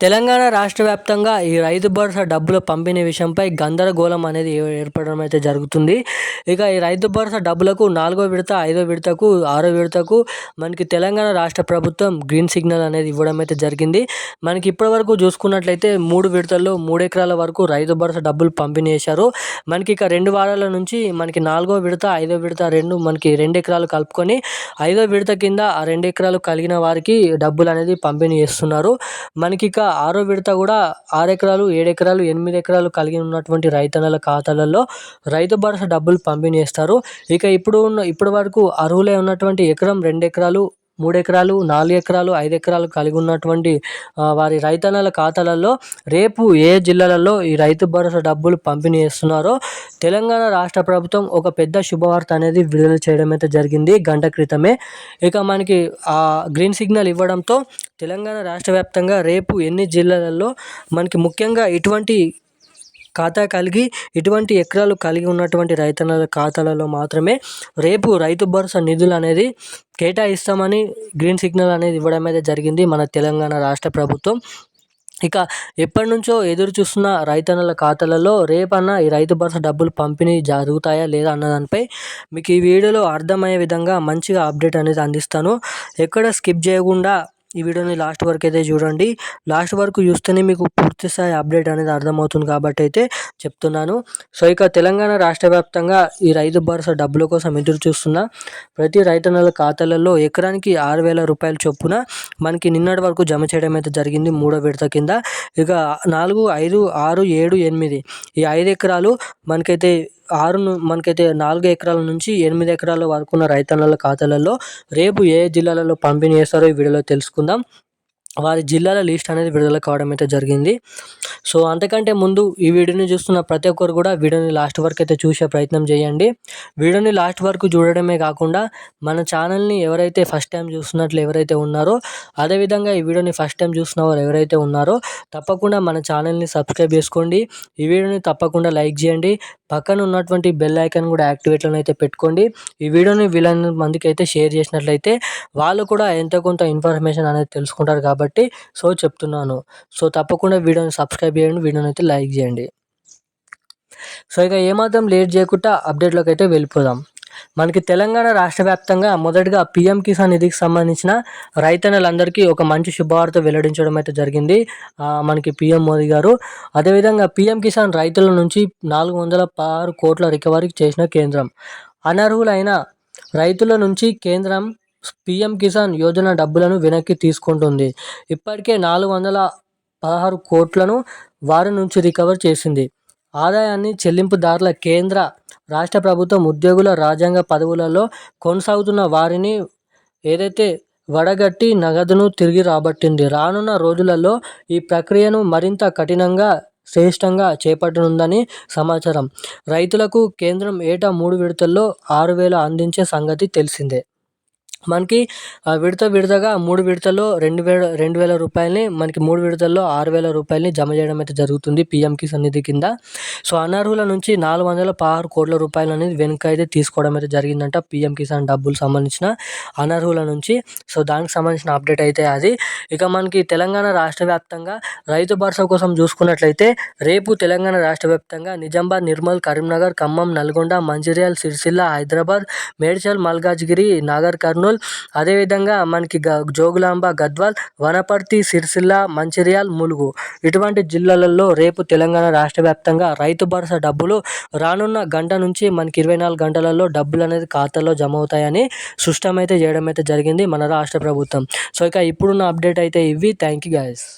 తెలంగాణ రాష్ట్ర వ్యాప్తంగా ఈ రైతు భరోసా డబ్బుల పంపిణీ విషయంపై గందరగోళం అనేది ఏర్పడడం అయితే జరుగుతుంది. ఇక ఈ రైతు భరోసా డబ్బులకు 4వ విడత, 5వ విడతకు, 6వ విడతకు మనకి తెలంగాణ రాష్ట్ర ప్రభుత్వం గ్రీన్ సిగ్నల్ అనేది ఇవ్వడం అయితే జరిగింది. మనకి ఇప్పటివరకు చూసుకున్నట్లయితే 3 విడతల్లో 3 ఎకరాల వరకు రైతు భరోసా డబ్బులు పంపిణీ చేశారు. మనకి ఇక 2 వారాల నుంచి మనకి 4వ విడత, 5వ విడత మనకి 2 ఎకరాలు కలుపుకొని 5వ విడత కింద ఆ 2 ఎకరాలు కలిగిన వారికి డబ్బులు అనేది పంపిణీ చేస్తున్నారు. మనకి ఇక 6వ విడత కూడా 6 ఎకరాలు, 7 ఎకరాలు, 8 ఎకరాలు కలిగి ఉన్నటువంటి రైతన్నల ఖాతాలలో రైతు భరోసా డబ్బులు పంపిణీ చేస్తారు. ఇక ఇప్పటి వరకు అర్హులై ఉన్నటువంటి ఎకరం, 2 ఎకరాలు, 3 ఎకరాలు, 4 ఎకరాలు, 5 ఎకరాలు కలిగి ఉన్నటువంటి వారి రైతన్నల ఖాతాలలో రేపు ఏ జిల్లాలలో ఈ రైతు భరోసా డబ్బులు పంపిణీ చేస్తున్నారో తెలంగాణ రాష్ట్ర ప్రభుత్వం ఒక పెద్ద శుభవార్త అనేది విడుదల చేయడం అయితే జరిగింది గంట క్రితమే. ఇక మనకి గ్రీన్ సిగ్నల్ ఇవ్వడంతో తెలంగాణ రాష్ట్ర వ్యాప్తంగా రేపు ఎన్ని జిల్లాలలో మనకి ముఖ్యంగా ఇటువంటి ఎకరాలు కలిగి ఉన్నటువంటి రైతన్నల ఖాతాలలో మాత్రమే రేపు రైతు భరోసా నిధులు అనేది కేటాయిస్తామని గ్రీన్ సిగ్నల్ అనేది ఇవ్వడం అయితే జరిగింది మన తెలంగాణ రాష్ట్ర ప్రభుత్వం. ఇక ఎప్పటి నుంచో ఎదురు చూస్తున్న రైతన్నల ఖాతాలలో రేపన్నా ఈ రైతు భరోసా డబ్బులు పంపిణీ జరుగుతాయా లేదా అన్న దానిపై మీకు ఈ వీడియోలో అర్థమయ్యే విధంగా మంచిగా అప్డేట్ అనేది అందిస్తాను. ఎక్కడ స్కిప్ చేయకుండా ఈ వీడియోని లాస్ట్ వరకు అయితే చూడండి. లాస్ట్ వరకు చూస్తేనే మీకు పూర్తి స్థాయి అప్డేట్ అనేది అర్థమవుతుంది కాబట్టి అయితే చెప్తున్నాను. సో ఇక తెలంగాణ రాష్ట్ర వ్యాప్తంగా ఈ రైతు భరోసా డబ్బుల కోసం ఎదురు చూస్తున్న ప్రతి రైతన్నల ఖాతాలలో ఎకరానికి 6,000 రూపాయల చొప్పున మనకి నిన్నటి వరకు జమ చేయడం అయితే జరిగింది 3వ విడత కింద. ఇక 4, 5, 6, 7, 8 ఈ 5 ఎకరాలు మనకైతే 4 ఎకరాల నుంచి 8 ఎకరాల వరకు ఉన్న రైతన్నల ఖాతాలలో రేపు ఏ జిల్లాలలో పంపిణీ చేస్తారో ఈ వీడియోలో తెలుసుకుందాం. వారి జిల్లాల లిస్ట్ అనేది విడుదల కావడం అయితే జరిగింది. సో అంతకంటే ముందు ఈ వీడియోని చూస్తున్న ప్రతి ఒక్కరు కూడా వీడియోని లాస్ట్ వరకు అయితే చూసే ప్రయత్నం చేయండి. వీడియోని లాస్ట్ వరకు చూడడమే కాకుండా మన ఛానల్ని ఎవరైతే ఫస్ట్ టైం చూస్తున్నట్లు ఎవరైతే ఉన్నారో, అదేవిధంగా ఈ వీడియోని ఫస్ట్ టైం చూసిన వారు ఎవరైతే ఉన్నారో తప్పకుండా మన ఛానల్ని సబ్స్క్రైబ్ చేసుకోండి. ఈ వీడియోని తప్పకుండా లైక్ చేయండి. పక్కన ఉన్నటువంటి బెల్ ఐకాన్ కూడా యాక్టివేట్లో అయితే పెట్టుకోండి. ఈ వీడియోని వీలైనంత మందికి అయితే షేర్ చేసినట్లయితే వాళ్ళు కూడా ఎంతో కొంత ఇన్ఫర్మేషన్ అనేది తెలుసుకుంటారు కాబట్టి సో చెప్తున్నాను. సో తప్పకుండా వీడియోని సబ్స్క్రైబ్ చేయండి, వీడియోని అయితే లైక్ చేయండి. సో ఇక ఏమాత్రం లేట్ చేయకుండా అప్డేట్లోకి అయితే వెళ్ళిపోదాం. మనకి తెలంగాణ రాష్ట్ర వ్యాప్తంగా మొదటగా పీఎం కిసాన్ నిధికి సంబంధించిన రైతన్నలందరికీ ఒక మంచి శుభవార్త వెల్లడించడం అయితే జరిగింది మనకి పీఎం మోదీ గారు. అదేవిధంగా పీఎం కిసాన్ రైతుల నుంచి 416 కోట్ల రికవరీ చేసిన కేంద్రం. అనర్హులైన రైతుల నుంచి కేంద్రం పీఎం కిసాన్ యోజన డబ్బులను వెనక్కి తీసుకుంటుంది. ఇప్పటికే 416 కోట్లను వారి నుంచి రికవర్ చేసింది. ఆదాయాన్ని చెల్లింపుదారుల కేంద్ర రాష్ట్ర ప్రభుత్వం ఉద్యోగుల రాజ్యాంగ పదవులలో కొనసాగుతున్న వారిని ఏదైతే వడగట్టి నగదును తిరిగి రాబట్టింది. రానున్న రోజులలో ఈ ప్రక్రియను మరింత కఠినంగా శ్రేష్టంగా చేపట్టనుందని సమాచారం. రైతులకు కేంద్రం ఏటా 3 విడతల్లో 6,000 అందించే సంగతి తెలిసిందే. మనకి విడతగా 3 విడతల్లో 2,000 రూపాయలని మనకి 3 విడతల్లో 6,000 రూపాయలని జమ చేయడం అయితే జరుగుతుంది పీఎం కిసాన్ నిధి కింద. సో అనర్హుల నుంచి 416 కోట్ల రూపాయలు అనేది వెనక అయితే తీసుకోవడం అయితే జరిగిందంట పీఎం కిసాన్ డబ్బులు సంబంధించిన అనర్హుల నుంచి. సో దానికి సంబంధించిన అప్డేట్ అయితే అది. ఇక మనకి తెలంగాణ రాష్ట్ర వ్యాప్తంగా రైతు భరోసా కోసం చూసుకున్నట్లయితే రేపు తెలంగాణ రాష్ట్ర వ్యాప్తంగా నిజామాబాద్, నిర్మల్, కరీంనగర్, ఖమ్మం, నల్గొండ, మంచిర్యాల, సిరిసిల్ల, హైదరాబాద్, మేడ్చల్, మల్కాజ్గిరి, నాగర్ కర్నూల్, అదేవిధంగా మనకి జోగులాంబ, గద్వాల్, వనపర్తి, సిరిసిల్ల, మంచిర్యాల్, ములుగు ఇటువంటి జిల్లాలలో రేపు తెలంగాణ రాష్ట్ర వ్యాప్తంగా రైతు భరోసా డబ్బులు రానున్న గంట నుంచి మనకి 24 గంటలలో డబ్బులు అనేది ఖాతాలో జమ అవుతాయని స్పష్టం అయితే చేయడం అయితే జరిగింది మన రాష్ట్ర ప్రభుత్వం. సో ఇక ఇప్పుడున్న అప్డేట్ అయితే ఇవి. Thank you guys.